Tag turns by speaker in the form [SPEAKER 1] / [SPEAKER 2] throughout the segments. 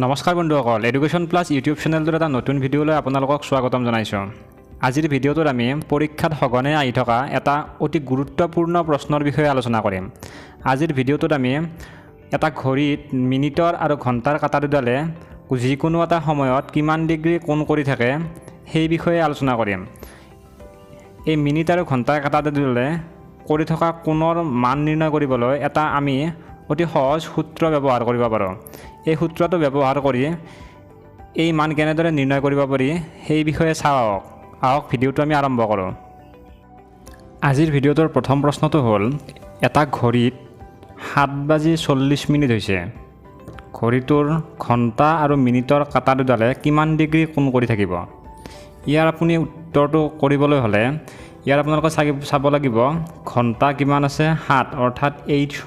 [SPEAKER 1] নমস্কাৰ বন্ধুসকল, education plus YouTube চেনেলটোৰ এটা নতুন ভিডিঅ'লৈ আপোনালোকক স্বাগতম জনাইছোঁ। আজিৰ ভিডিঅ'টোত আমি পৰীক্ষাত সঘনে আহি থকা এটা অতি গুৰুত্বপূৰ্ণ প্ৰশ্নৰ বিষয়ে আলোচনা কৰিম। আজিৰ ভিডিঅ'টোত আমি এটা ঘড়ীত মিনিটৰ আৰু ঘণ্টাৰ কাঁটা দুডালে যিকোনো এটা সময়ত কিমান ডিগ্ৰী কোণ কৰি থাকে সেই বিষয়ে আলোচনা কৰিম। এই মিনিট আৰু ঘণ্টাৰ কাঁটা দুডালে কৰি থকা কোণৰ মান নিৰ্ণয় কৰিবলৈ এটা আমি অতি সহজ সূত্ৰ ব্যৱহাৰ কৰিব পাৰোঁ। এই সূত্ৰটো ব্যৱহাৰ কৰি এই মান কেনেদৰে নিৰ্ণয় কৰিব পাৰি সেই বিষয়ে চাওঁ। আহক ভিডিঅ'টো আমি আৰম্ভ কৰোঁ। আজিৰ ভিডিঅ'টোৰ প্ৰথম প্ৰশ্নটো হ'ল, এটা ঘড়ীত 7:40 হৈছে। ঘড়ীটোৰ ঘণ্টা আৰু মিনিটৰ কাঁটা দুডালে কিমান ডিগ্ৰী কোণ কৰি থাকিব? ইয়াৰ আপুনি উত্তৰটো কৰিবলৈ হ'লে ইয়াৰ আপোনালোকে চাব লাগিব ঘণ্টা কিমান আছে 7, অৰ্থাৎ h =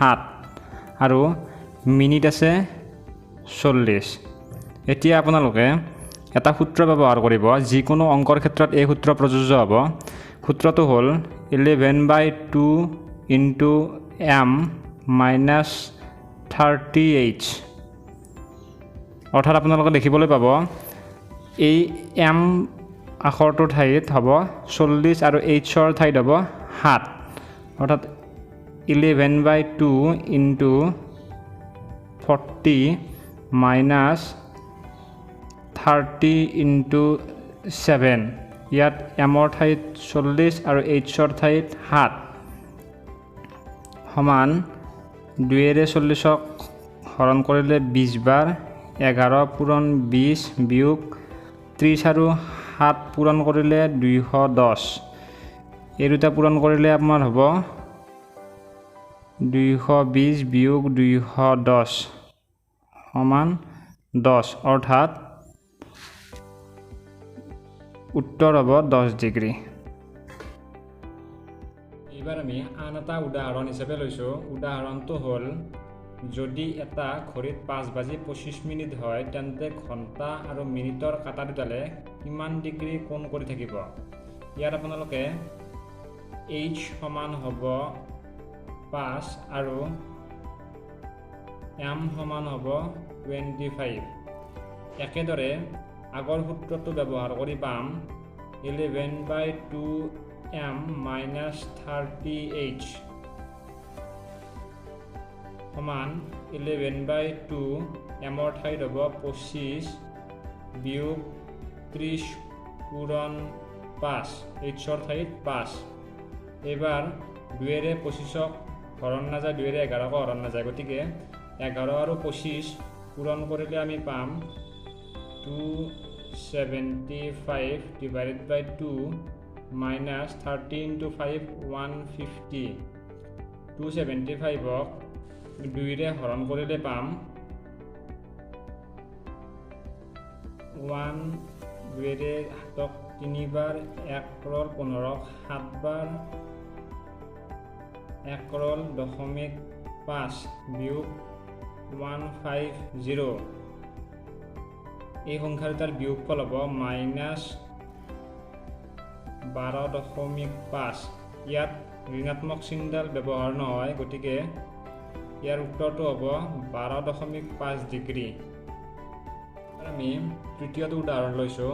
[SPEAKER 1] 7 আৰু মিনিট আছে 40। এতিয়া আপোনালোকে এটা সূত্ৰ ব্যৱহাৰ কৰিব, যিকোনো অংকৰ ক্ষেত্ৰত এই সূত্ৰ প্ৰযোজ্য হ'ব। সূত্ৰটো হ'ল 11/2 × m - 30h। অৰ্থাৎ আপোনালোকে দেখিবলৈ পাব এই m আখৰটোৰ ঠাইত হ'ব 40 আৰু hৰ ঠাইত হ'ব 7, অৰ্থাৎ 11/2 × 40 - 30 × 7। ইয়াত এমৰ ঠাইত 40 আৰু hৰ ঠাইত 7 সমান 2ৰে 40ক হৰণ কৰিলে 20 বাৰ, 11 পূৰণ 20 বিয়োগ 30 আৰু 7 পূৰণ কৰিলে 210। এই দুটা পূৰণ কৰিলে আপোনাৰ হ'ব 220 বিয়োগ 210 সমান 10, অৰ্থাৎ উত্তৰ হ'ব 10 ডিগ্ৰী। এইবাৰ আমি আন এটা উদাহৰণ হিচাপে লৈছোঁ। উদাহৰণটো হ'ল, যদি এটা ঘড়ীত 5:25 হয়, তেন্তে ঘণ্টা আৰু মিনিটৰ কাঁটা দুডালে কিমান ডিগ্ৰী কোণ কৰি থাকিব? ইয়াত আপোনালোকে h সমান হ'ব 5 আৰু m সমান হ'ব 25। একেদৰে আগৰ সূত্ৰটো ব্যৱহাৰ কৰি পাম 11/2 m - 30h সমান 11/2 এমৰ ঠাইত হ'ব 25 বিয়োগ 30 পূৰণ 5, hৰ ঠাইত 5। এইবাৰ 2ৰে 25ক হৰণ নাযায়, 2ৰে 11ক হৰণ নাযায়, গতিকে 11 আৰু 25 পূৰণ কৰিলে আমি পাম 275 / 2 - 30 × 5 150। 275ক 2ৰে হৰণ কৰিলে পাম 1, 2ৰে 7ক 3 বাৰ, 1 ক্ৰল 15ক 7 বাৰ, 1 ক্ৰল 0.5 বিয়োগ 150। এই সংখ্যা দুটাৰ বিয়োগফল হ'ব -12.5। ইয়াত ঋণাত্মক চিহ্নডাল ব্যৱহাৰ নহয়, গতিকে ইয়াৰ উত্তৰটো হ'ব 12.5 ডিগ্ৰী। আমি তৃতীয়টো উদাহৰণ লৈছোঁ।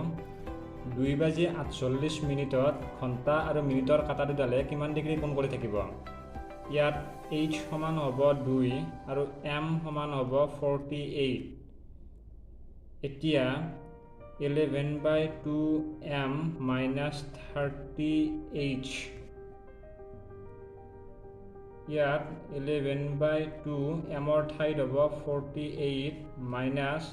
[SPEAKER 1] 2:48 ঘণ্টা আৰু মিনিটৰ কাঁটা দুডালে কিমান ডিগ্ৰী কোণ কৰি থাকিব? ইয়াত h সমান হ'ব 2 আৰু m সমান হ'ব 48। এতিয়া 11/2 m - 30h। ইয়াত 11/2 এমৰ ঠাইত হ'ব 48 - 30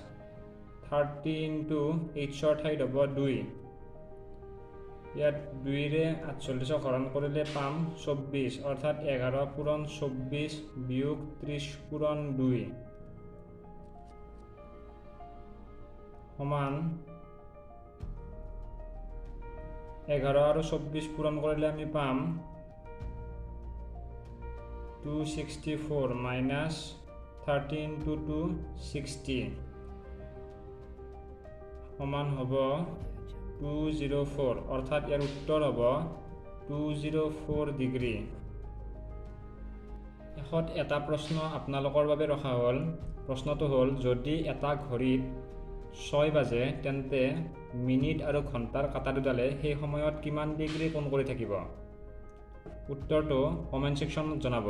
[SPEAKER 1] × hৰ ঠাইত হ'ব 2। ইয়াত 2ৰে 48ক হৰণ কৰিলে পাম 24, অৰ্থাৎ 11 পূৰণ 24 বিয়োগ 30 পূৰণ 2 সমান 11 আৰু 24 পূৰণ কৰিলে আমি পাম 264 - 30 × 2 60 সমান হ'ব 204, অৰ্থাৎ ইয়াৰ উত্তৰ হ'ব 204 ডিগ্ৰী। শেষত এটা প্ৰশ্ন আপোনালোকৰ বাবে ৰখা হ'ল, প্ৰশ্নটো হ'ল যদি এটা ঘড়ীত 6 বাজে তেন্তে মিনিট আৰু ঘণ্টাৰ কাঁটা দুডালে সেই সময়ত কিমান ডিগ্ৰী কোণ কৰি থাকিব? উত্তৰটো কমেণ্ট ছেকশ্যনত জনাব।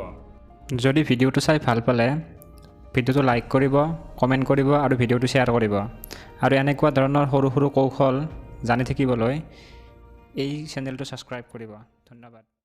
[SPEAKER 1] যদি ভিডিঅ'টো চাই ভাল পালে ভিডিঅ'টো লাইক কৰিব, কমেণ্ট কৰিব আৰু ভিডিঅ'টো শ্বেয়াৰ কৰিব। আৰু এনেকুৱা ধৰণৰ সৰু সৰু কৌশল জানি থাকিবলৈ এই চেনেলটো ছাবস্ক্ৰাইব কৰিব। ধন্যবাদ।